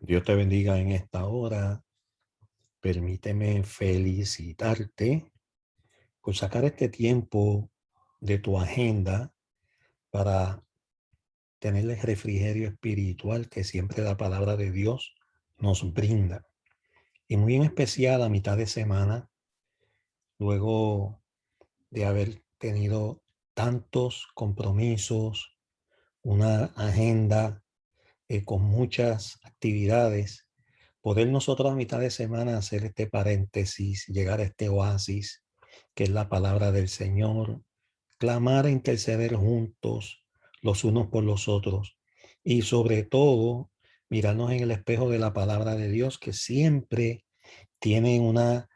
Dios te bendiga en esta hora. Permíteme felicitarte por sacar este tiempo de tu agenda para tener el refrigerio espiritual que siempre la palabra de Dios nos brinda. Y muy en especial a mitad de semana, luego de haber tenido tantos compromisos, una agenda con muchas actividades, poder nosotros a mitad de semana hacer este paréntesis, llegar a este oasis, que es la palabra del Señor, clamar e interceder juntos los unos por los otros y sobre todo mirarnos en el espejo de la palabra de Dios, que siempre tiene una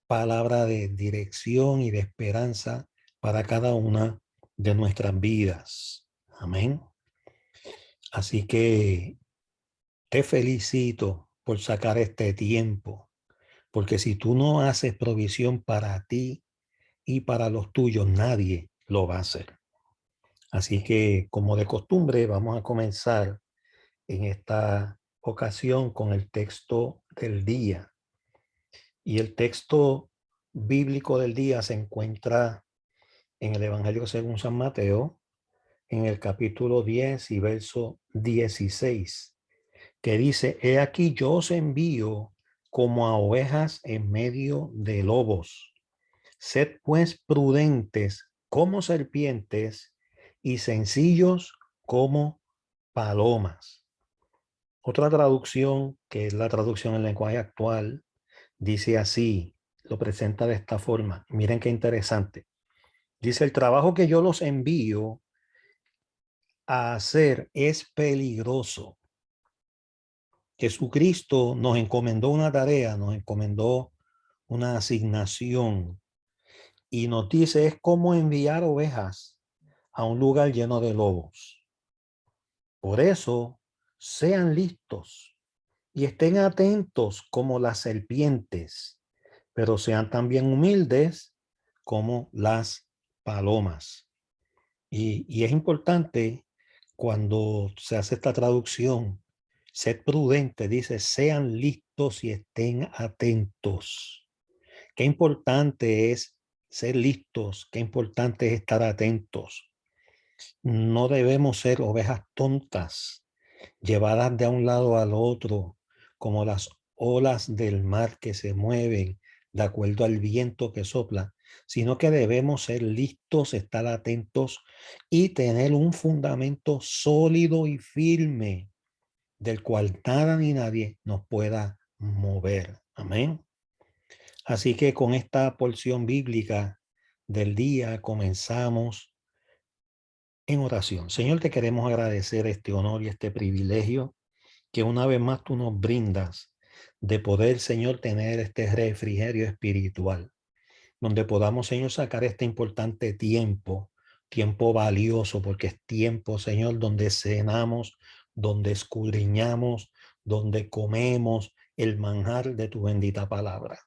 palabra de dirección y de esperanza para cada una de nuestras vidas. Amén. Así que te felicito por sacar este tiempo, porque si tú no haces provisión para ti y para los tuyos, nadie lo va a hacer. Así que, como de costumbre, vamos a comenzar en esta ocasión con el texto del día. Y el texto bíblico del día se encuentra en el Evangelio según San Mateo, en el capítulo 10 y verso 16. Que dice, he aquí yo os envío como a ovejas en medio de lobos. Sed pues prudentes como serpientes y sencillos como palomas. Otra traducción, que es la traducción en lenguaje actual, dice así, lo presenta de esta forma. Miren qué interesante. Dice, el trabajo que yo los envío a hacer es peligroso. Jesucristo nos encomendó una tarea, nos encomendó una asignación y nos dice es como enviar ovejas a un lugar lleno de lobos. Por eso, sean listos y estén atentos como las serpientes, pero sean también humildes como las palomas. Y es importante cuando se hace esta traducción, sed prudente, dice, sean listos y estén atentos. Qué importante es ser listos, qué importante es estar atentos. No debemos ser ovejas tontas, llevadas de un lado al otro, como las olas del mar que se mueven de acuerdo al viento que sopla, sino que debemos ser listos, estar atentos y tener un fundamento sólido y firme del cual nada ni nadie nos pueda mover. Amén. Así que con esta porción bíblica del día comenzamos en oración. Señor, te queremos agradecer este honor y este privilegio que una vez más tú nos brindas de poder, Señor, tener este refrigerio espiritual, donde podamos, Señor, sacar este importante tiempo, tiempo valioso, porque es tiempo, Señor, donde cenamos, donde escudriñamos, donde comemos el manjar de tu bendita palabra.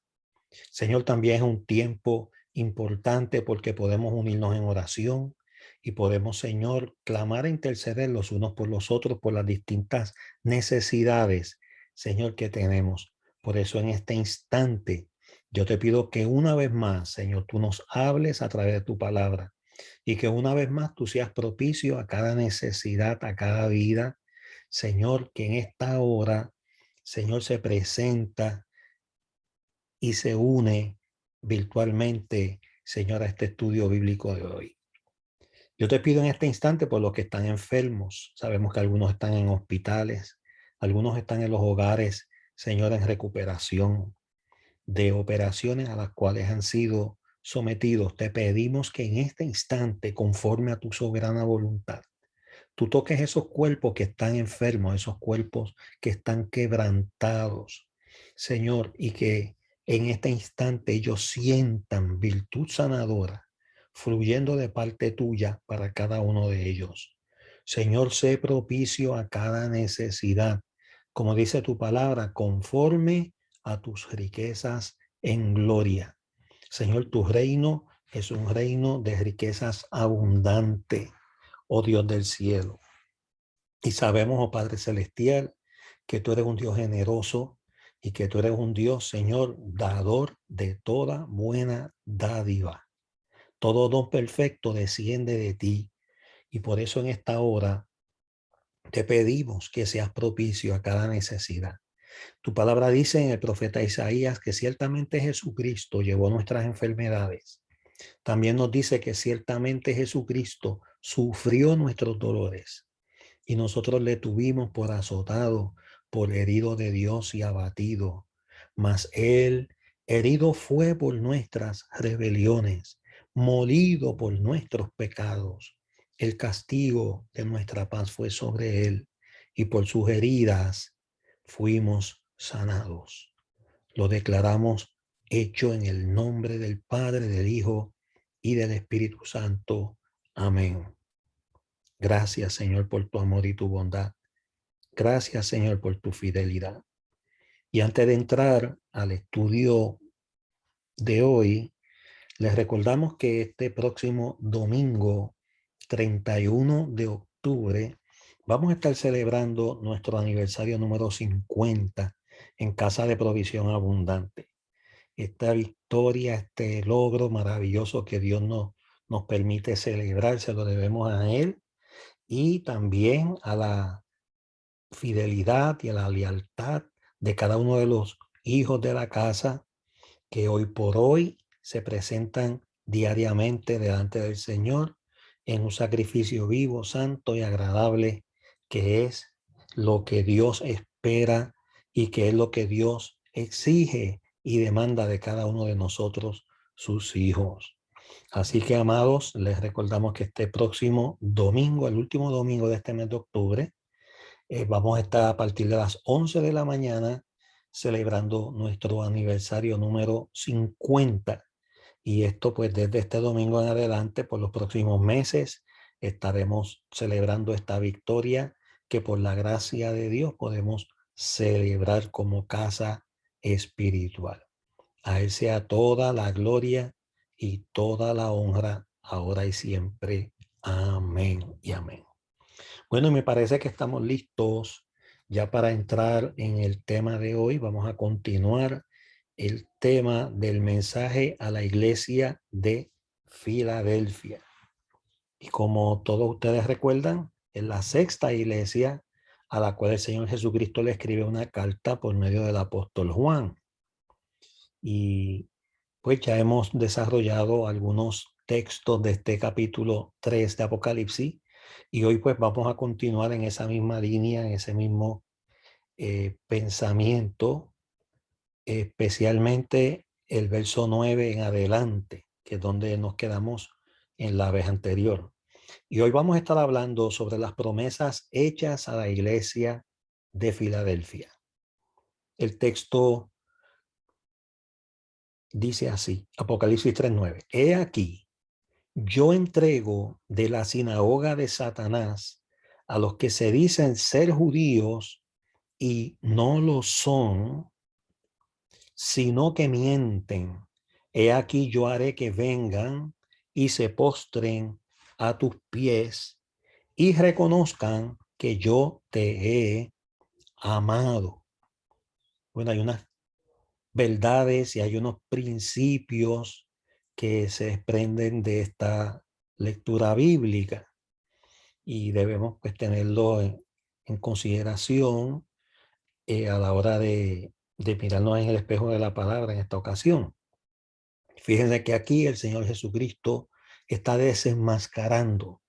Señor, también es un tiempo importante porque podemos unirnos en oración y podemos, Señor, clamar e interceder los unos por los otros por las distintas necesidades, Señor, que tenemos. Por eso en este instante yo te pido que una vez más, Señor, tú nos hables a través de tu palabra y que una vez más tú seas propicio a cada necesidad, a cada vida. Señor, que en esta hora, Señor, se presenta y se une virtualmente, Señor, a este estudio bíblico de hoy. Yo te pido en este instante por los que están enfermos. Sabemos que algunos están en hospitales, algunos están en los hogares, Señor, en recuperación de operaciones a las cuales han sido sometidos. Te pedimos que en este instante, conforme a tu soberana voluntad, tú toques esos cuerpos que están enfermos, esos cuerpos que están quebrantados, Señor, y que en este instante ellos sientan virtud sanadora fluyendo de parte tuya para cada uno de ellos. Señor, sé propicio a cada necesidad, como dice tu palabra, conforme a tus riquezas en gloria. Señor, tu reino es un reino de riquezas abundante, oh Dios del cielo. Y sabemos, oh Padre Celestial, que tú eres un Dios generoso y que tú eres un Dios, Señor, dador de toda buena dádiva. Todo don perfecto desciende de ti. Y por eso en esta hora te pedimos que seas propicio a cada necesidad. Tu palabra dice en el profeta Isaías que ciertamente Jesucristo llevó nuestras enfermedades. También nos dice que ciertamente Jesucristo sufrió nuestros dolores y nosotros le tuvimos por azotado, por herido de Dios y abatido. Mas él herido fue por nuestras rebeliones, molido por nuestros pecados. El castigo de nuestra paz fue sobre él y por sus heridas fuimos sanados. Lo declaramos hecho en el nombre del Padre, del Hijo y del Espíritu Santo. Amén. Gracias, Señor, por tu amor y tu bondad. Gracias, Señor, por tu fidelidad. Y antes de entrar al estudio de hoy, les recordamos que este próximo domingo, 31 de octubre, vamos a estar celebrando nuestro aniversario número 50 en Casa de Provisión Abundante. Esta victoria, este logro maravilloso que Dios nos permite celebrar, se lo debemos a Él y también a la fidelidad y a la lealtad de cada uno de los hijos de la casa que hoy por hoy se presentan diariamente delante del Señor en un sacrificio vivo, santo y agradable, que es lo que Dios espera y que es lo que Dios exige y demanda de cada uno de nosotros, sus hijos. Así que, amados, les recordamos que este próximo domingo, el último domingo de este mes de octubre, vamos a estar a partir de las 11 de la mañana celebrando nuestro aniversario número 50. Y esto pues desde este domingo en adelante, por los próximos meses, estaremos celebrando esta victoria que por la gracia de Dios podemos celebrar como casa espiritual. A Él sea toda la gloria y toda la honra, ahora y siempre. Amén y amén. Bueno, y me parece que estamos listos ya para entrar en el tema de hoy. Vamos a continuar el tema del mensaje a la iglesia de Filadelfia. Y como todos ustedes recuerdan, es la sexta iglesia a la cual el Señor Jesucristo le escribe una carta por medio del apóstol Juan. Y pues ya hemos desarrollado algunos textos de este capítulo 3 de Apocalipsis y hoy pues vamos a continuar en esa misma línea, en ese mismo pensamiento, especialmente el verso 9 en adelante, que es donde nos quedamos en la vez anterior. Y hoy vamos a estar hablando sobre las promesas hechas a la iglesia de Filadelfia. El texto dice así, Apocalipsis 3:9. He aquí, yo entrego de la sinagoga de Satanás a los que se dicen ser judíos y no lo son, sino que mienten. He aquí yo haré que vengan y se postren a tus pies y reconozcan que yo te he amado. Bueno, hay unas verdades y hay unos principios que se desprenden de esta lectura bíblica y debemos pues tenerlo en consideración a la hora de mirarnos en el espejo de la palabra en esta ocasión. Fíjense que aquí el Señor Jesucristo está desenmascarando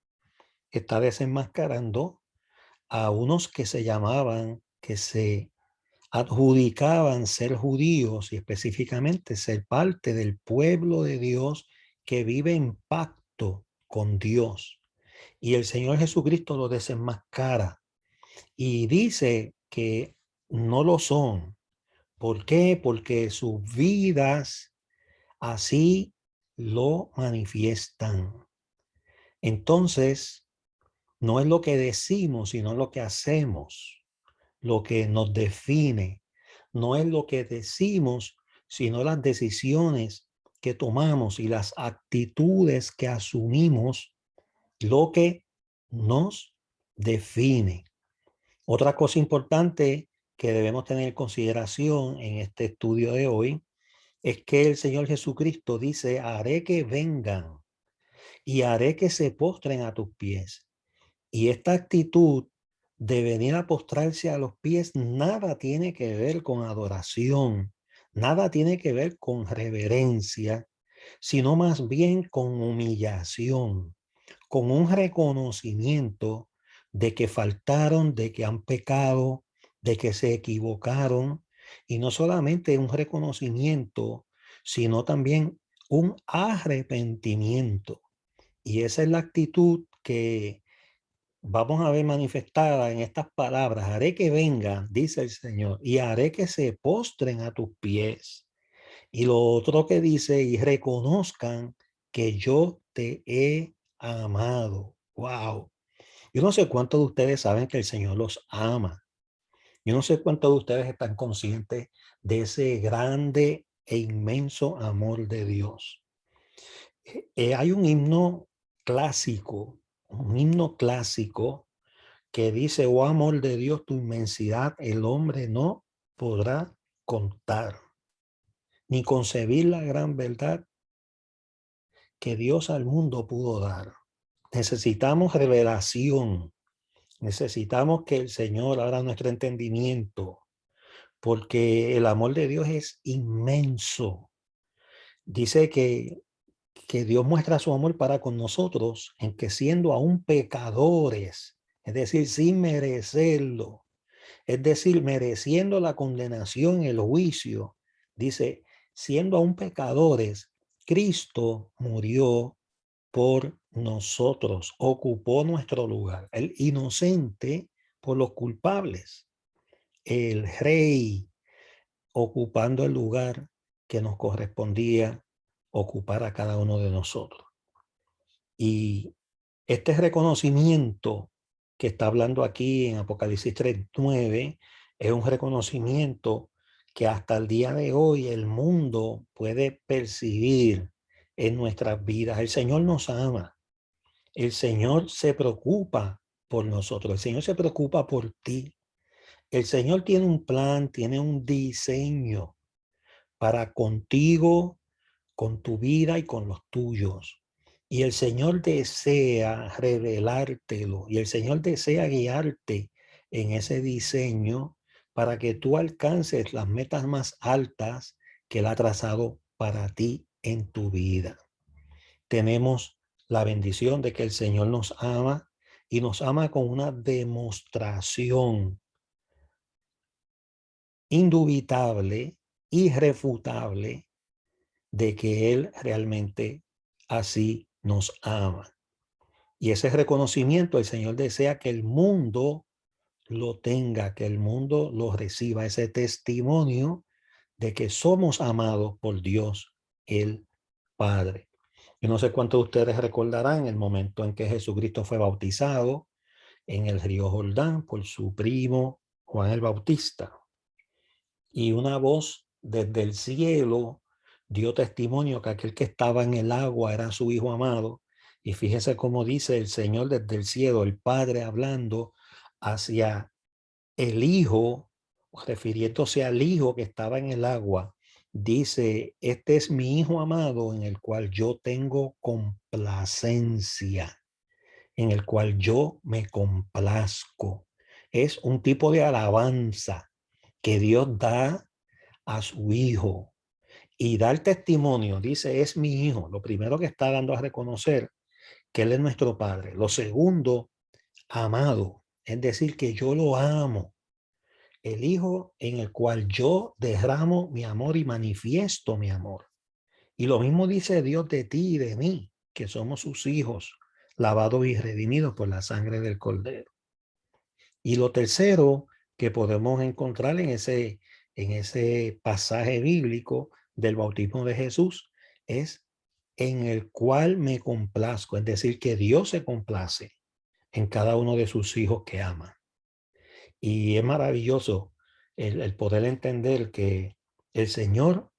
a unos que se llamaban, que se adjudicaban ser judíos y específicamente ser parte del pueblo de Dios que vive en pacto con Dios. Y el Señor Jesucristo lo desenmascara y dice que no lo son. ¿Por qué? Porque sus vidas así lo manifiestan. Entonces, no es lo que decimos, sino lo que hacemos, lo que nos define. No es lo que decimos, sino las decisiones que tomamos y las actitudes que asumimos, lo que nos define. Otra cosa importante que debemos tener en consideración en este estudio de hoy es que el Señor Jesucristo dice, haré que vengan y haré que se postren a tus pies. Y esta actitud de venir a postrarse a los pies nada tiene que ver con adoración, nada tiene que ver con reverencia, sino más bien con humillación, con un reconocimiento de que faltaron, de que han pecado, de que se equivocaron, y no solamente un reconocimiento, sino también un arrepentimiento. Y esa es la actitud que vamos a ver manifestada en estas palabras. Haré que vengan, dice el Señor, y haré que se postren a tus pies. Y lo otro que dice, y reconozcan que yo te he amado. Wow. Yo no sé cuántos de ustedes saben que el Señor los ama. Yo no sé cuántos de ustedes están conscientes de ese grande e inmenso amor de Dios. Hay un himno clásico que dice, oh amor de Dios, tu inmensidad el hombre no podrá contar, ni concebir la gran verdad que Dios al mundo pudo dar. Necesitamos revelación, necesitamos que el Señor abra nuestro entendimiento, porque el amor de Dios es inmenso. Dice que Dios muestra su amor para con nosotros en que siendo aún pecadores, es decir, sin merecerlo, es decir, mereciendo la condenación, el juicio, dice, siendo aún pecadores, Cristo murió por nosotros, ocupó nuestro lugar, el inocente por los culpables, el rey ocupando el lugar que nos correspondía ocupar a cada uno de nosotros. Y este reconocimiento que está hablando aquí en Apocalipsis 3:9 es un reconocimiento que hasta el día de hoy el mundo puede percibir en nuestras vidas. El Señor nos ama. El Señor se preocupa por nosotros. El Señor se preocupa por ti. El Señor tiene un plan, tiene un diseño para contigo, con tu vida y con los tuyos. Y el Señor desea revelártelo y el Señor desea guiarte en ese diseño para que tú alcances las metas más altas que Él ha trazado para ti en tu vida. Tenemos la bendición de que el Señor nos ama y nos ama con una demostración indubitable, irrefutable, de que Él realmente así nos ama. Y ese reconocimiento el Señor desea que el mundo lo tenga, que el mundo lo reciba, ese testimonio de que somos amados por Dios, el Padre. Yo no sé cuántos de ustedes recordarán el momento en que Jesucristo fue bautizado en el río Jordán por su primo Juan el Bautista. Y una voz desde el cielo dio testimonio que aquel que estaba en el agua era su Hijo amado. Y fíjese cómo dice el Señor desde el cielo, el Padre hablando hacia el Hijo, refiriéndose al Hijo que estaba en el agua. Dice, este es mi Hijo amado en el cual yo tengo complacencia, en el cual yo me complazco. Es un tipo de alabanza que Dios da a su Hijo y dar testimonio, dice, es mi Hijo. Lo primero que está dando a reconocer que Él es nuestro Padre. Lo segundo, amado, es decir, que yo lo amo. El Hijo en el cual yo derramo mi amor y manifiesto mi amor. Y lo mismo dice Dios de ti y de mí, que somos sus hijos, lavados y redimidos por la sangre del Cordero. Y lo tercero que podemos encontrar en ese pasaje bíblico del bautismo de Jesús es en el cual me complazco, es decir, que Dios se complace en cada uno de sus hijos que ama. Y es maravilloso el poder entender que el Señor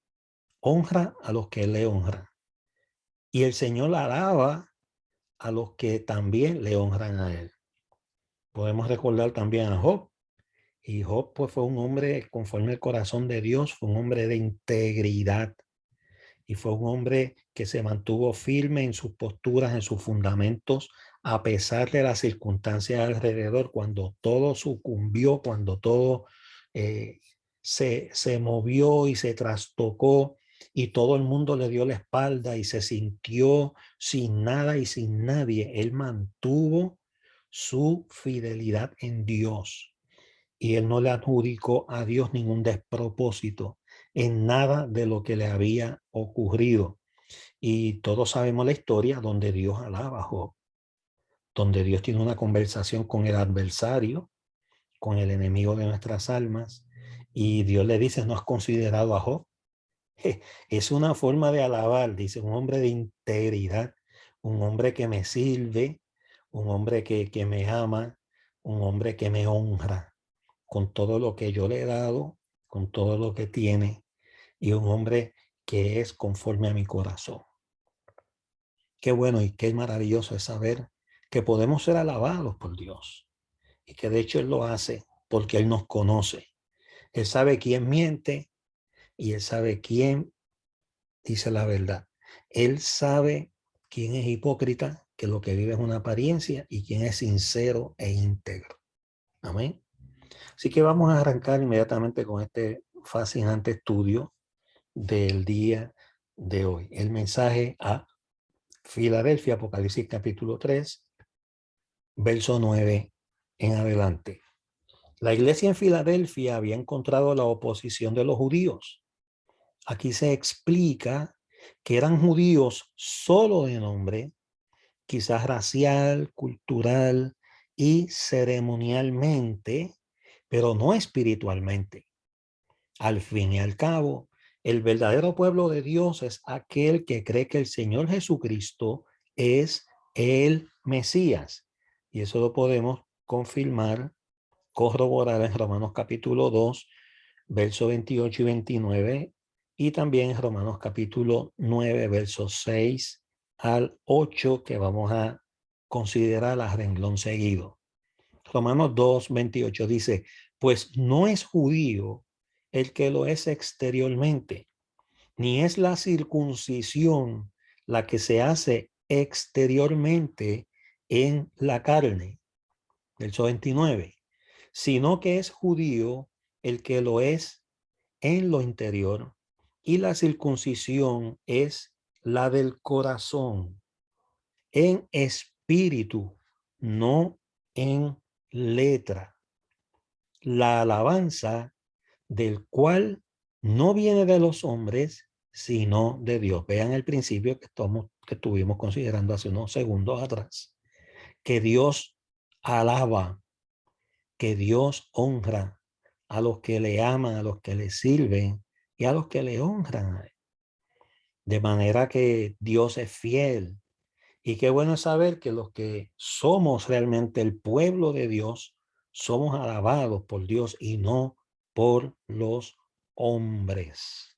honra a los que le honran y el Señor alaba a los que también le honran a Él. Podemos recordar también a Job, Y Job pues fue un hombre conforme al corazón de Dios, fue un hombre de integridad y fue un hombre que se mantuvo firme en sus posturas, en sus fundamentos, a pesar de las circunstancias alrededor, cuando todo sucumbió, cuando todo eh, se movió y se trastocó y todo el mundo le dio la espalda y se sintió sin nada y sin nadie. Él mantuvo su fidelidad en Dios y él no le adjudicó a Dios ningún despropósito en nada de lo que le había ocurrido. Y todos sabemos la historia donde Dios alaba a Job, donde Dios tiene una conversación con el adversario, con el enemigo de nuestras almas, y Dios le dice, ¿no has considerado a Job? Es una forma de alabar, dice, un hombre de integridad, un hombre que me sirve, un hombre que me ama, un hombre que me honra con todo lo que yo le he dado, con todo lo que tiene, y un hombre que es conforme a mi corazón. Qué bueno y qué maravilloso es saber que podemos ser alabados por Dios y que de hecho Él lo hace porque Él nos conoce. Él sabe quién miente y Él sabe quién dice la verdad. Él sabe quién es hipócrita, que lo que vive es una apariencia, y quién es sincero e íntegro. Amén. Así que vamos a arrancar inmediatamente con este fascinante estudio del día de hoy. El mensaje a Filadelfia, Apocalipsis capítulo 3, verso 9 en adelante. La iglesia en Filadelfia había encontrado la oposición de los judíos. Aquí se explica que eran judíos solo de nombre, quizás racial, cultural y ceremonialmente, pero no espiritualmente. Al fin y al cabo, el verdadero pueblo de Dios es aquel que cree que el Señor Jesucristo es el Mesías. Y eso lo podemos confirmar, corroborar en Romanos capítulo 2, versos 28 y 29, y también en Romanos capítulo 9, versos 6 al 8, que vamos a considerar a renglón seguido. Romanos 2, 28 dice, pues no es judío el que lo es exteriormente, ni es la circuncisión la que se hace exteriormente en la carne, verso 29, sino que es judío el que lo es en lo interior, y la circuncisión es la del corazón, en espíritu, no en letra. La alabanza del cual no viene de los hombres, sino de Dios. Vean el principio que estuvimos considerando hace unos segundos atrás. Que Dios alaba, que Dios honra a los que le aman, a los que le sirven y a los que le honran. De manera que Dios es fiel. Y qué bueno es saber que los que somos realmente el pueblo de Dios, somos alabados por Dios y no por los hombres.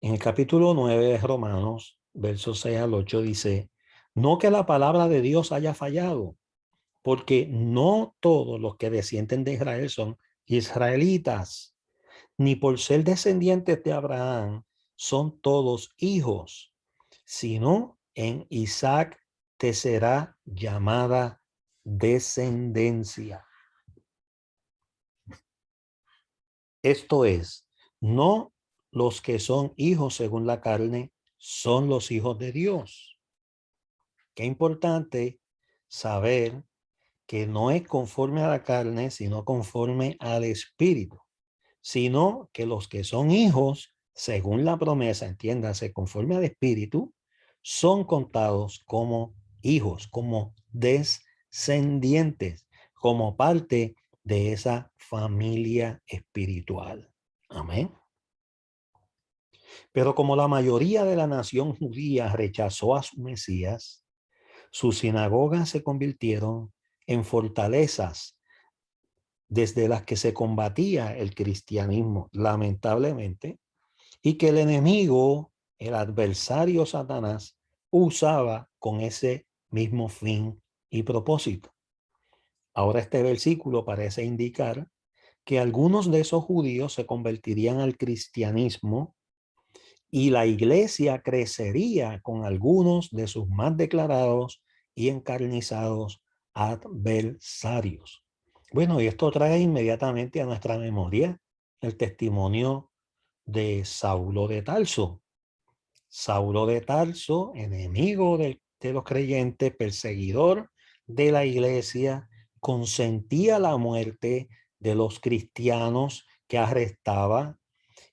En el capítulo 9 de Romanos, versos 6 al 8 dice, no que la palabra de Dios haya fallado, porque no todos los que descienden de Israel son israelitas, ni por ser descendientes de Abraham son todos hijos, sino en Isaac te será llamada descendencia. Esto es, no los que son hijos según la carne son los hijos de Dios. Qué importante saber que no es conforme a la carne, sino conforme al espíritu, sino que los que son hijos, según la promesa, entiéndase, conforme al espíritu, son contados como hijos, como descendientes, como parte de esa familia espiritual. Amén. Pero como la mayoría de la nación judía rechazó a su Mesías, sus sinagogas se convirtieron en fortalezas desde las que se combatía el cristianismo, lamentablemente, y que el enemigo, el adversario Satanás, usaba con ese mismo fin y propósito. Ahora este versículo parece indicar que algunos de esos judíos se convertirían al cristianismo y la iglesia crecería con algunos de sus más declarados y encarnizados adversarios. Bueno, y esto trae inmediatamente a nuestra memoria el testimonio de Saulo de Tarso. Saulo de Tarso, enemigo de los creyentes, perseguidor de la iglesia, consentía la muerte de los cristianos que arrestaba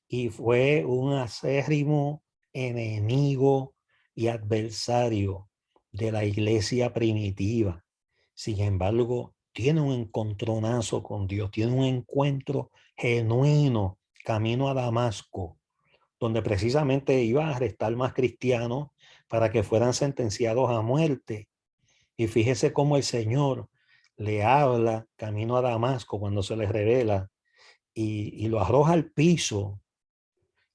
y fue un acérrimo enemigo y adversario de la iglesia primitiva. Sin embargo, tiene un encontronazo con Dios, tiene un encuentro genuino camino a Damasco, donde precisamente iba a arrestar más cristianos para que fueran sentenciados a muerte. Y fíjese cómo el Señor le habla camino a Damasco cuando se le revela y lo arroja al piso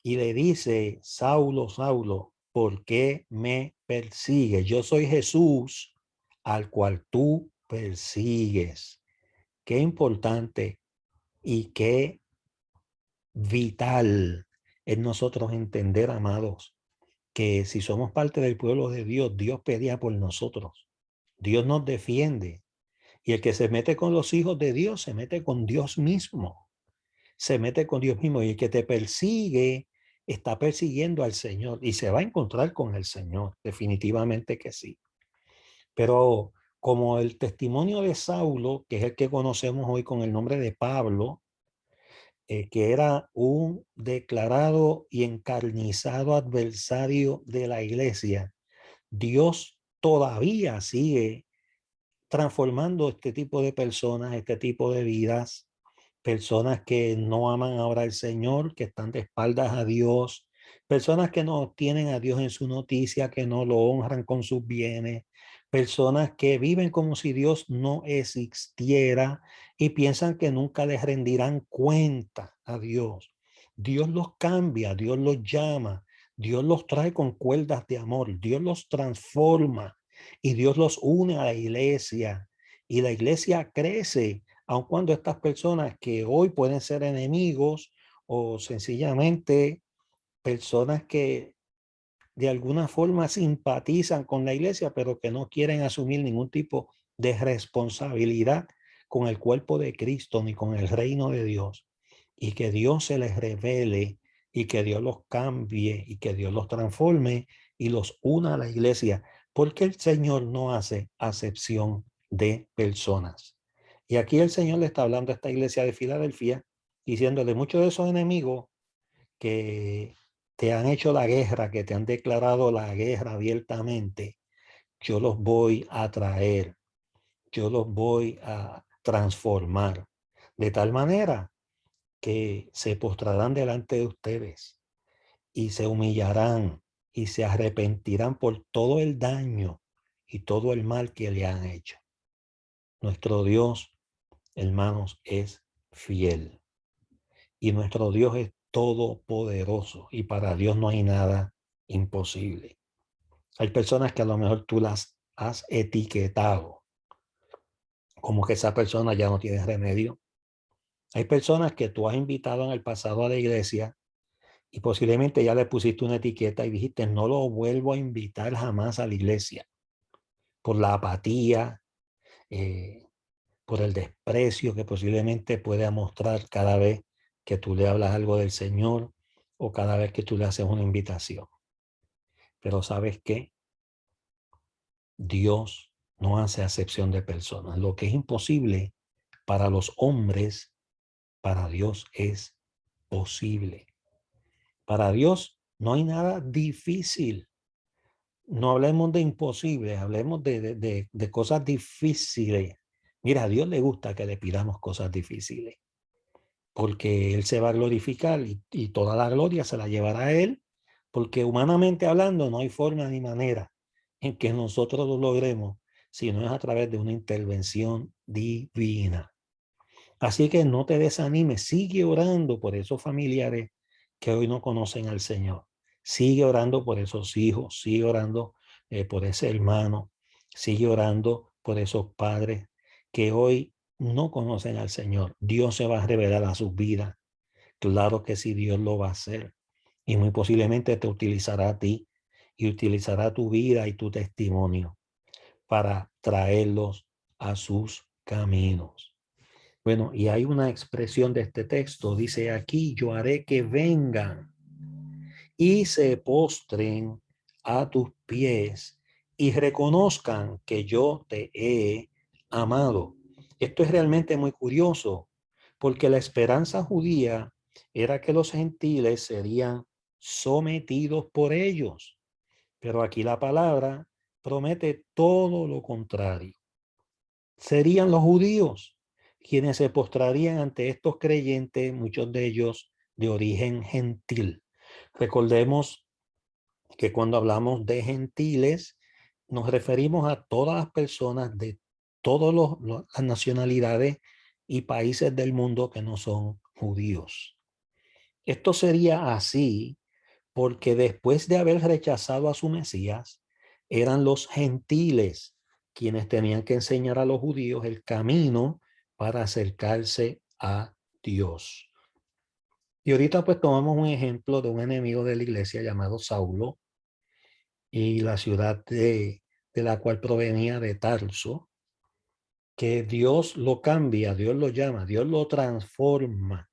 y le dice: Saulo, Saulo, ¿por qué me persigues? Yo soy Jesús al cual tú persigues. Qué importante y qué vital es nosotros entender, amados, que si somos parte del pueblo de Dios, Dios pelea por nosotros. Dios nos defiende. Y el que se mete con los hijos de Dios se mete con Dios mismo. Se mete con Dios mismo. Y el que te persigue está persiguiendo al Señor y se va a encontrar con el Señor. Definitivamente que sí. Pero como el testimonio de Saulo, que es el que conocemos hoy con el nombre de Pablo, que era un declarado y encarnizado adversario de la iglesia, Dios todavía sigue transformando este tipo de personas, este tipo de vidas, personas que no aman ahora al Señor, que están de espaldas a Dios, personas que no tienen a Dios en su noticia, que no lo honran con sus bienes, personas que viven como si Dios no existiera y piensan que nunca les rendirán cuenta a Dios. Dios los cambia, Dios los llama, Dios los trae con cuerdas de amor, Dios los transforma y Dios los une a la iglesia y la iglesia crece, aun cuando estas personas que hoy pueden ser enemigos o sencillamente personas que de alguna forma simpatizan con la iglesia, pero que no quieren asumir ningún tipo de responsabilidad con el cuerpo de Cristo ni con el reino de Dios, y que Dios se les revele y que Dios los cambie y que Dios los transforme y los una a la iglesia, porque el Señor no hace acepción de personas. Y aquí el Señor le está hablando a esta iglesia de Filadelfia, diciéndole: muchos de esos enemigos que te han hecho la guerra, que te han declarado la guerra abiertamente, yo los voy a traer, yo los voy a transformar de tal manera que se postrarán delante de ustedes y se humillarán y se arrepentirán por todo el daño y todo el mal que le han hecho. Nuestro Dios, hermanos, es fiel. Y nuestro Dios es todopoderoso y para Dios no hay nada imposible. Hay personas que a lo mejor tú las has etiquetado como que esa persona ya no tiene remedio. Hay personas que tú has invitado en el pasado a la iglesia y posiblemente ya le pusiste una etiqueta y dijiste: no lo vuelvo a invitar jamás a la iglesia, por la apatía, eh, por el desprecio que posiblemente pueda mostrar cada vez que tú le hablas algo del Señor o cada vez que tú le haces una invitación. Pero ¿sabes qué? Dios no hace acepción de personas. Lo que es imposible para los hombres, para Dios es posible. Para Dios no hay nada difícil. No hablemos de imposible, hablemos de cosas difíciles. Mira, a Dios le gusta que le pidamos cosas difíciles, porque Él se va a glorificar y toda la gloria se la llevará a Él, porque humanamente hablando no hay forma ni manera en que nosotros lo logremos, si no es a través de una intervención divina. Así que no te desanimes, sigue orando por esos familiares que hoy no conocen al Señor. Sigue orando por esos hijos, sigue orando por ese hermano, sigue orando por esos padres que hoy no conocen al Señor. Dios se va a revelar a sus vidas. Claro que sí, Dios lo va a hacer. Y muy posiblemente te utilizará a ti y utilizará tu vida y tu testimonio para traerlos a sus caminos. Bueno, y hay una expresión de este texto, dice aquí, yo haré que vengan y se postren a tus pies y reconozcan que yo te he amado. Esto es realmente muy curioso, porque la esperanza judía era que los gentiles serían sometidos por ellos, pero aquí la palabra promete todo lo contrario. Serían los judíos quienes se postrarían ante estos creyentes, muchos de ellos de origen gentil. Recordemos que cuando hablamos de gentiles, nos referimos a todas las personas de todas las nacionalidades y países del mundo que no son judíos. Esto sería así porque después de haber rechazado a su Mesías, eran los gentiles quienes tenían que enseñar a los judíos el camino para acercarse a Dios. Y ahorita pues tomamos un ejemplo de un enemigo de la iglesia llamado Saulo y la ciudad de la cual provenía de Tarso, que Dios lo cambia, Dios lo llama, Dios lo transforma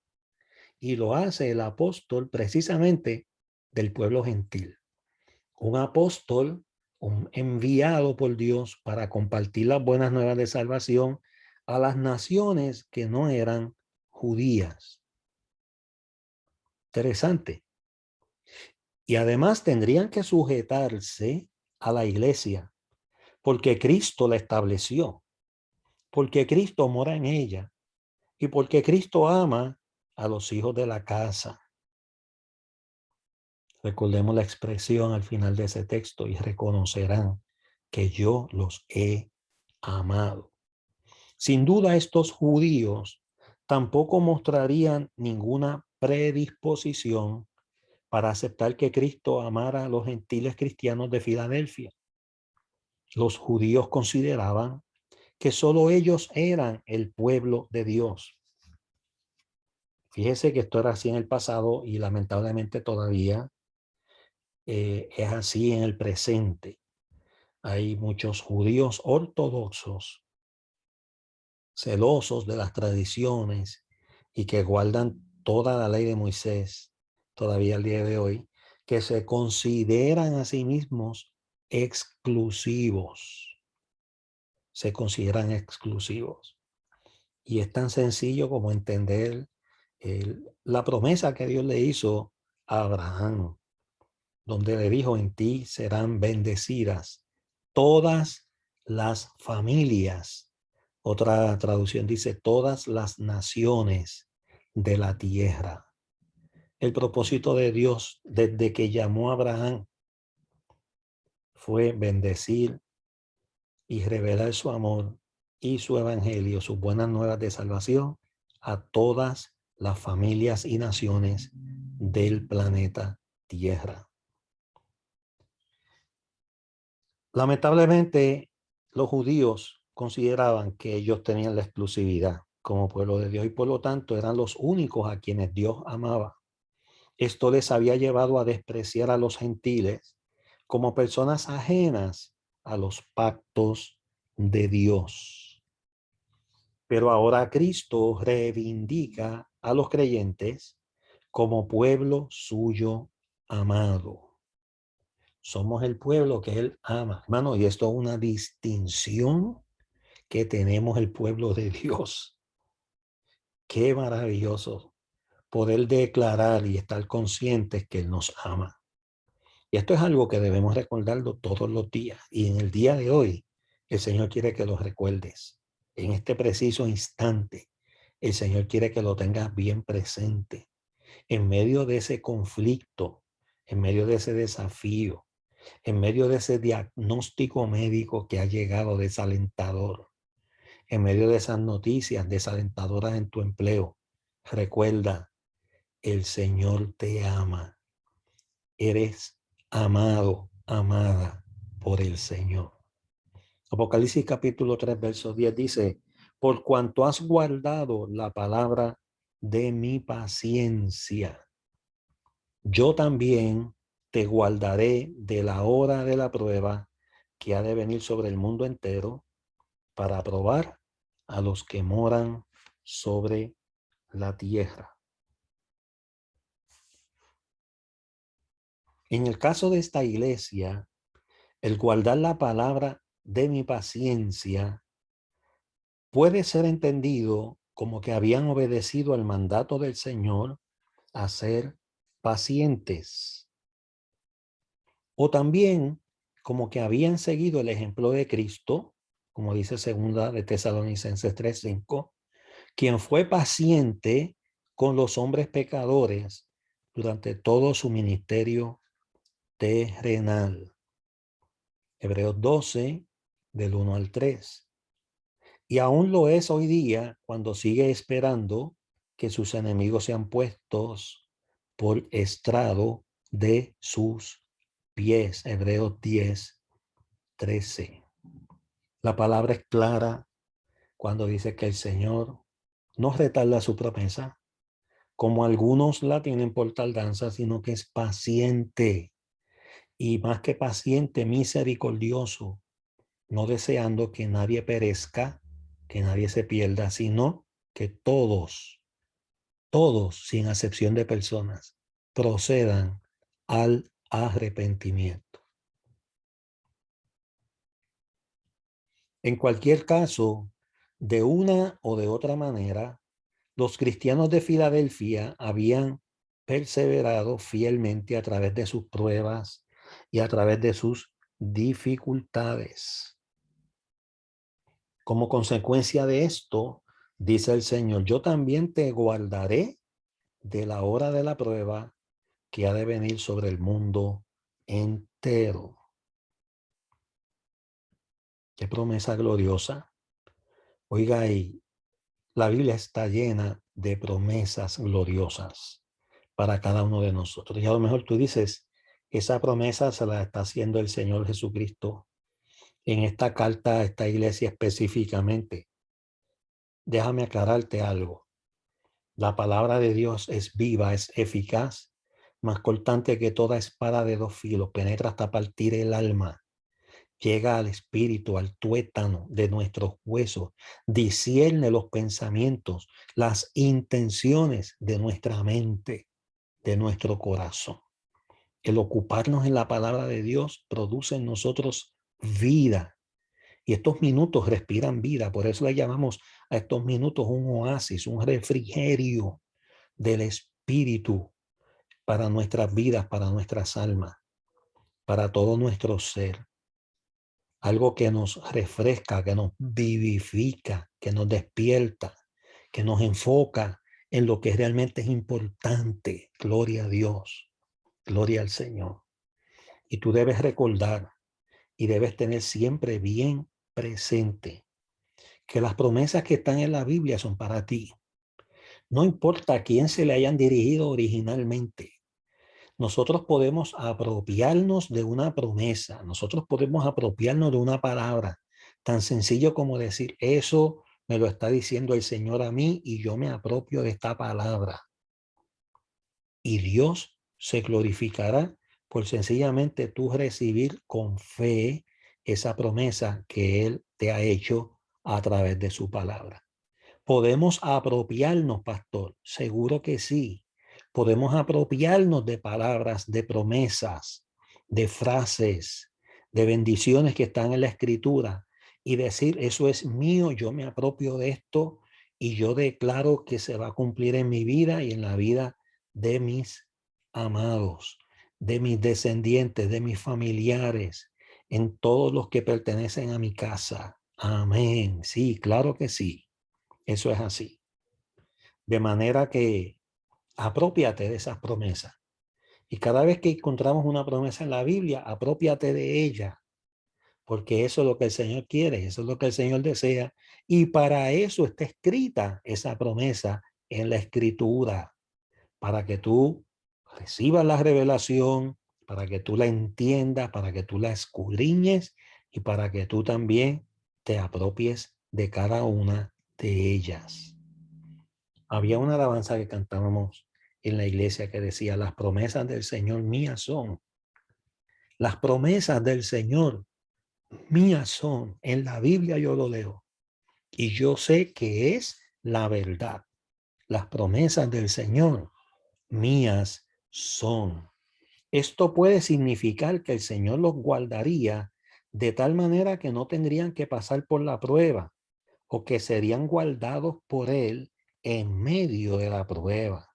y lo hace el apóstol precisamente del pueblo gentil. Un apóstol, un enviado por Dios para compartir las buenas nuevas de salvación a las naciones que no eran judías. Interesante. Y además tendrían que sujetarse a la iglesia, porque Cristo la estableció, porque Cristo mora en ella y porque Cristo ama a los hijos de la casa. Recordemos la expresión al final de ese texto y reconocerán que yo los he amado. Sin duda estos judíos tampoco mostrarían ninguna predisposición para aceptar que Cristo amara a los gentiles cristianos de Filadelfia. Los judíos consideraban que solo ellos eran el pueblo de Dios. Fíjese que esto era así en el pasado y lamentablemente todavía es así en el presente. Hay muchos judíos ortodoxos, celosos de las tradiciones y que guardan toda la ley de Moisés todavía al día de hoy, que se consideran a sí mismos exclusivos. Se consideran exclusivos. Y es tan sencillo como entender la promesa que Dios le hizo a Abraham, donde le dijo, en ti serán bendecidas todas las familias. Otra traducción dice, todas las naciones de la tierra. El propósito de Dios desde que llamó a Abraham fue bendecir y revelar su amor y su evangelio, sus buenas nuevas de salvación a todas las familias y naciones del planeta Tierra. Lamentablemente, los judíos consideraban que ellos tenían la exclusividad como pueblo de Dios y por lo tanto eran los únicos a quienes Dios amaba. Esto les había llevado a despreciar a los gentiles como personas ajenas a los pactos de Dios. Pero ahora Cristo reivindica a los creyentes como pueblo suyo amado. Somos el pueblo que Él ama, hermano, y esto es una distinción que tenemos el pueblo de Dios. Qué maravilloso poder declarar y estar conscientes que Él nos ama. Y esto es algo que debemos recordarlo todos los días. Y en el día de hoy, el Señor quiere que lo recuerdes. En este preciso instante, el Señor quiere que lo tengas bien presente. En medio de ese conflicto, en medio de ese desafío, en medio de ese diagnóstico médico que ha llegado desalentador, en medio de esas noticias desalentadoras en tu empleo, recuerda, el Señor te ama. Eres amado, amada por el Señor. Apocalipsis capítulo 3, verso 10 dice, por cuanto has guardado la palabra de mi paciencia. Yo también te guardaré de la hora de la prueba que ha de venir sobre el mundo entero para probar a los que moran sobre la tierra. En el caso de esta iglesia, el guardar la palabra de mi paciencia puede ser entendido como que habían obedecido al mandato del Señor a ser pacientes, o también como que habían seguido el ejemplo de Cristo, como dice segunda de Tesalonicenses 3:5, quien fue paciente con los hombres pecadores durante todo su ministerio terrenal. Hebreos 12, del 1 al 3. Y aún lo es hoy día cuando sigue esperando que sus enemigos sean puestos por estrado de sus pies. Hebreos 10, 13. La palabra es clara cuando dice que el Señor no retarda su promesa, como algunos la tienen por tardanza, sino que es paciente y más que paciente, misericordioso, no deseando que nadie perezca, que nadie se pierda, sino que todos, sin excepción de personas, procedan al arrepentimiento. En cualquier caso, de una o de otra manera, los cristianos de Filadelfia habían perseverado fielmente a través de sus pruebas y a través de sus dificultades. Como consecuencia de esto, dice el Señor, yo también te guardaré de la hora de la prueba que ha de venir sobre el mundo entero. Qué promesa gloriosa. Oiga, y la Biblia está llena de promesas gloriosas para cada uno de nosotros. Y a lo mejor tú dices, esa promesa se la está haciendo el Señor Jesucristo en esta carta a esta iglesia específicamente. Déjame aclararte algo. La palabra de Dios es viva, es eficaz, más cortante que toda espada de dos filos, penetra hasta partir el alma, llega al espíritu, al tuétano de nuestros huesos, discierne los pensamientos, las intenciones de nuestra mente, de nuestro corazón. El ocuparnos en la palabra de Dios produce en nosotros vida. Y estos minutos respiran vida, por eso le llamamos a estos minutos un oasis, un refrigerio del Espíritu para nuestras vidas, para nuestras almas, para todo nuestro ser. Algo que nos refresca, que nos vivifica, que nos despierta, que nos enfoca en lo que realmente es importante. Gloria a Dios, gloria al Señor. Y tú debes recordar y debes tener siempre bien presente que las promesas que están en la Biblia son para ti. No importa a quién se le hayan dirigido originalmente. Nosotros podemos apropiarnos de una promesa, nosotros podemos apropiarnos de una palabra, tan sencillo como decir, eso me lo está diciendo el Señor a mí y yo me apropio de esta palabra. Y Dios se glorificará por sencillamente tú recibir con fe esa promesa que Él te ha hecho a través de su palabra. ¿Podemos apropiarnos, pastor? Seguro que sí. Podemos apropiarnos de palabras, de promesas, de frases, de bendiciones que están en la escritura y decir, eso es mío, yo me apropio de esto y yo declaro que se va a cumplir en mi vida y en la vida de mis amados, de mis descendientes, de mis familiares, en todos los que pertenecen a mi casa. Amén. Sí, claro que sí. Eso es así. De manera que aprópiate de esas promesas. Y cada vez que encontramos una promesa en la Biblia, aprópiate de ella. Porque eso es lo que el Señor quiere, eso es lo que el Señor desea. Y para eso está escrita esa promesa en la Escritura. Para que tú recibas la revelación, para que tú la entiendas, para que tú la escudriñes y para que tú también te apropies de cada una de ellas. Había una alabanza que cantábamos en la iglesia que decía: las promesas del Señor mías son. Las promesas del Señor mías son. En la Biblia yo lo leo y yo sé que es la verdad. Las promesas del Señor mías son. Esto puede significar que el Señor los guardaría de tal manera que no tendrían que pasar por la prueba, o que serían guardados por Él en medio de la prueba.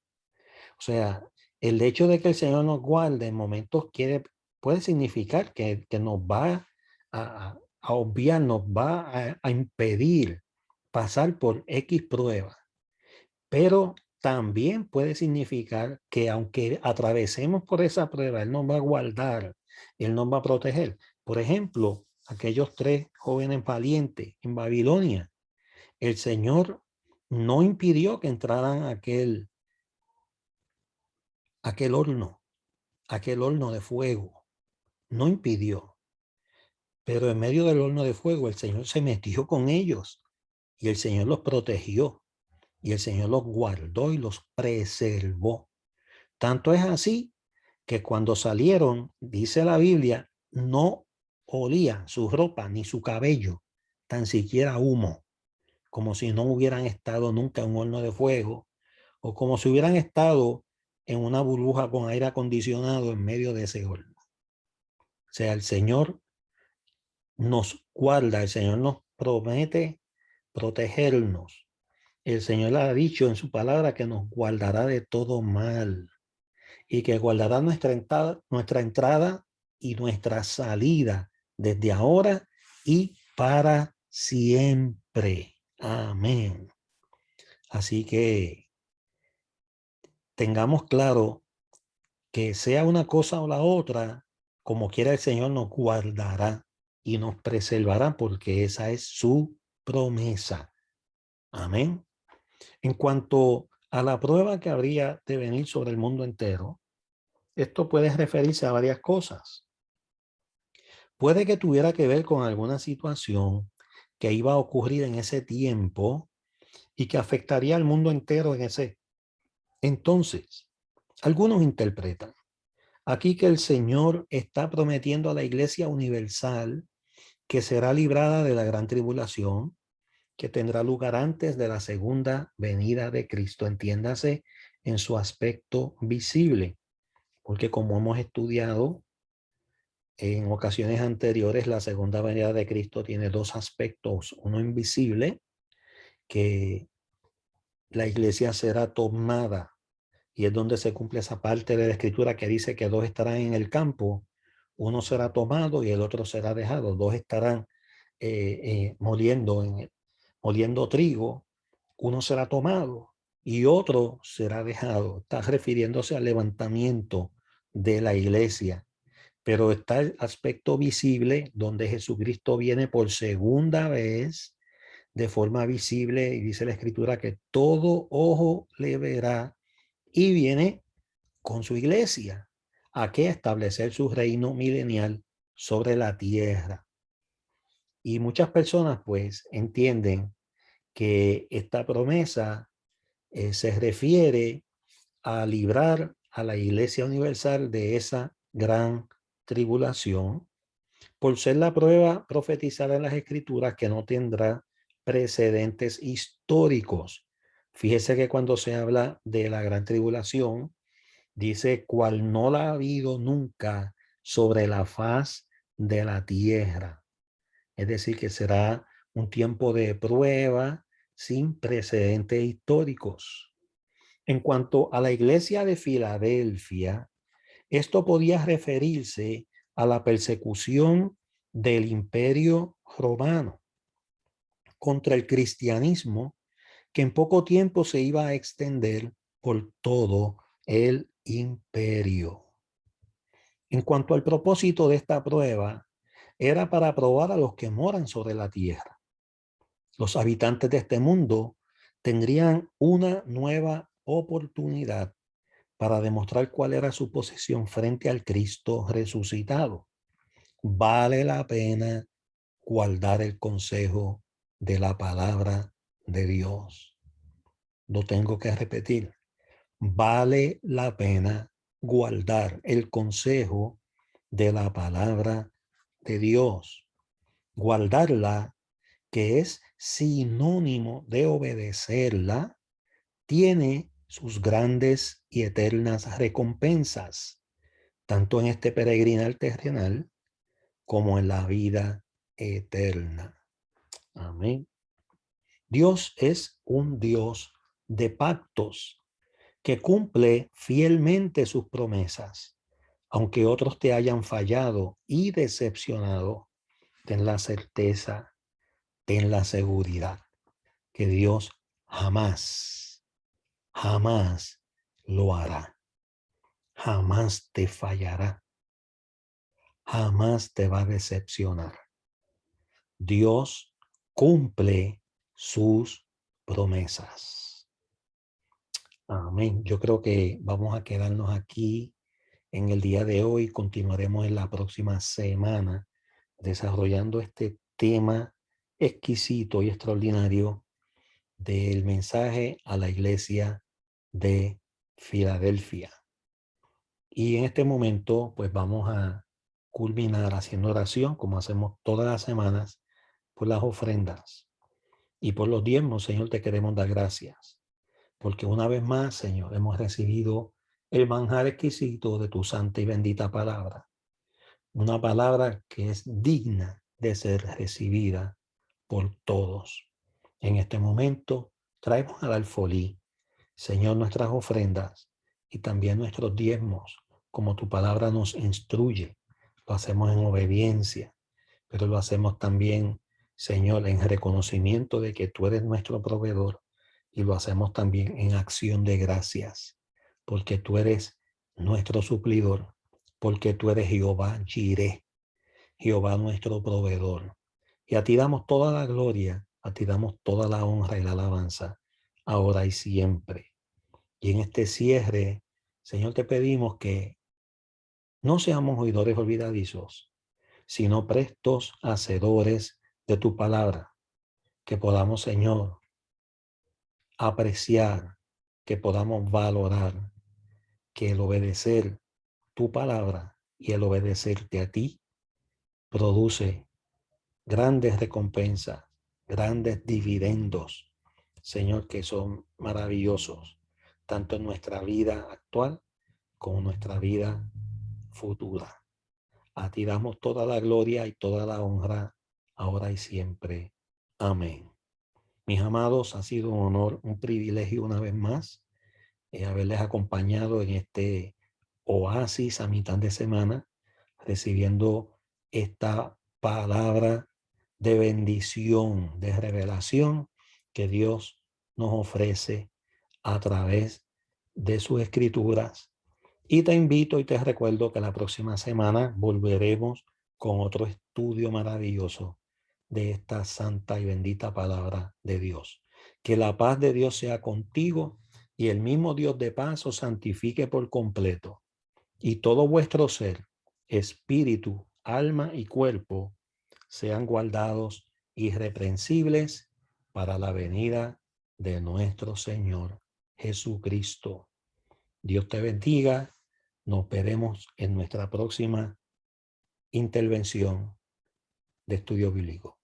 O sea, el hecho de que el Señor nos guarde en momentos puede significar que nos va a obviar, nos va a impedir pasar por X prueba. Pero también puede significar que aunque atravesemos por esa prueba, Él nos va a guardar, Él nos va a proteger. Por ejemplo, aquellos 3 jóvenes valientes en Babilonia, el Señor no impidió que entraran a aquel horno de fuego. No impidió. Pero en medio del horno de fuego, el Señor se metió con ellos y el Señor los protegió y el Señor los guardó y los preservó. Tanto es así que cuando salieron, dice la Biblia, no olía su ropa ni su cabello, tan siquiera humo, como si no hubieran estado nunca en un horno de fuego, o como si hubieran estado en una burbuja con aire acondicionado en medio de ese horno. O sea, el Señor nos guarda, el Señor nos promete protegernos. El Señor ha dicho en su palabra que nos guardará de todo mal y que guardará nuestra entrada y nuestra salida desde ahora y para siempre. Amén. Así que tengamos claro que sea una cosa o la otra, como quiera el Señor nos guardará y nos preservará, porque esa es su promesa. Amén. En cuanto a la prueba que habría de venir sobre el mundo entero, esto puede referirse a varias cosas. Puede que tuviera que ver con alguna situación que iba a ocurrir en ese tiempo y que afectaría al mundo entero en ese. Entonces, algunos interpretan aquí que el Señor está prometiendo a la Iglesia universal que será librada de la gran tribulación que tendrá lugar antes de la segunda venida de Cristo. Entiéndase en su aspecto visible, porque como hemos estudiado en ocasiones anteriores, la segunda venida de Cristo tiene 2 aspectos. Uno invisible, que la iglesia será tomada, y es donde se cumple esa parte de la escritura que dice que 2 estarán en el campo, uno será tomado y el otro será dejado. 2 estarán moliendo trigo, uno será tomado y otro será dejado. Está refiriéndose al levantamiento de la iglesia. Pero está el aspecto visible donde Jesucristo viene por segunda vez de forma visible y dice la escritura que todo ojo le verá y viene con su iglesia a que establecer su reino milenial sobre la tierra. Y muchas personas pues entienden que esta promesa se refiere a librar a la iglesia universal de esa gran tribulación, por ser la prueba profetizada en las escrituras que no tendrá precedentes históricos. Fíjese que cuando se habla de la gran tribulación, dice cual no la ha habido nunca sobre la faz de la tierra. Es decir, que será un tiempo de prueba sin precedentes históricos. En cuanto a la iglesia de Filadelfia, esto podía referirse a la persecución del Imperio Romano contra el cristianismo, que en poco tiempo se iba a extender por todo el imperio. En cuanto al propósito de esta prueba, era para probar a los que moran sobre la tierra. Los habitantes de este mundo tendrían una nueva oportunidad para demostrar cuál era su posición frente al Cristo resucitado. Vale la pena guardar el consejo de la palabra de Dios. Lo tengo que repetir. Vale la pena guardar el consejo de la palabra de Dios. Guardarla, que es sinónimo de obedecerla, tiene sus grandes y eternas recompensas, tanto en este peregrinar terrenal como en la vida eterna. Amén. Dios es un Dios de pactos que cumple fielmente sus promesas. Aunque otros te hayan fallado y decepcionado, ten la certeza, ten la seguridad que Dios jamás, jamás lo hará. Jamás te fallará. Jamás te va a decepcionar. Dios cumple sus promesas. Amén. Yo creo que vamos a quedarnos aquí en el día de hoy. Continuaremos en la próxima semana desarrollando este tema exquisito y extraordinario del mensaje a la iglesia de Filadelfia. Y en este momento, pues vamos a culminar haciendo oración, como hacemos todas las semanas, por las ofrendas y por los diezmos. Señor, te queremos dar gracias, porque una vez más, Señor, hemos recibido el manjar exquisito de tu santa y bendita palabra. Una palabra que es digna de ser recibida por todos. En este momento, traemos al alfolí, Señor, nuestras ofrendas y también nuestros diezmos, como tu palabra nos instruye. Lo hacemos en obediencia, pero lo hacemos también, Señor, en reconocimiento de que tú eres nuestro proveedor, y lo hacemos también en acción de gracias, porque tú eres nuestro suplidor, porque tú eres Jehová Jireh, Jehová nuestro proveedor. Y a ti damos toda la gloria, a ti damos toda la honra y la alabanza, ahora y siempre. Y en este cierre, Señor, te pedimos que no seamos oidores olvidadizos, sino prestos hacedores de tu palabra. Que podamos, Señor, apreciar, que podamos valorar, que el obedecer tu palabra y el obedecerte a ti produce grandes recompensas, grandes dividendos, Señor, que son maravillosos, tanto en nuestra vida actual como en nuestra vida futura. A ti damos toda la gloria y toda la honra, ahora y siempre. Amén. Mis amados, ha sido un honor, un privilegio una vez más haberles acompañado en este oasis a mitad de semana, recibiendo esta palabra de bendición, de revelación que Dios nos ofrece a través de sus escrituras. Y te invito y te recuerdo que la próxima semana volveremos con otro estudio maravilloso de esta santa y bendita palabra de Dios. Que la paz de Dios sea contigo, y el mismo Dios de paz os santifique por completo, y todo vuestro ser, espíritu, alma y cuerpo, sean guardados irreprensibles para la venida de nuestro Señor Jesucristo. Dios te bendiga. Nos veremos en nuestra próxima intervención de estudio bíblico.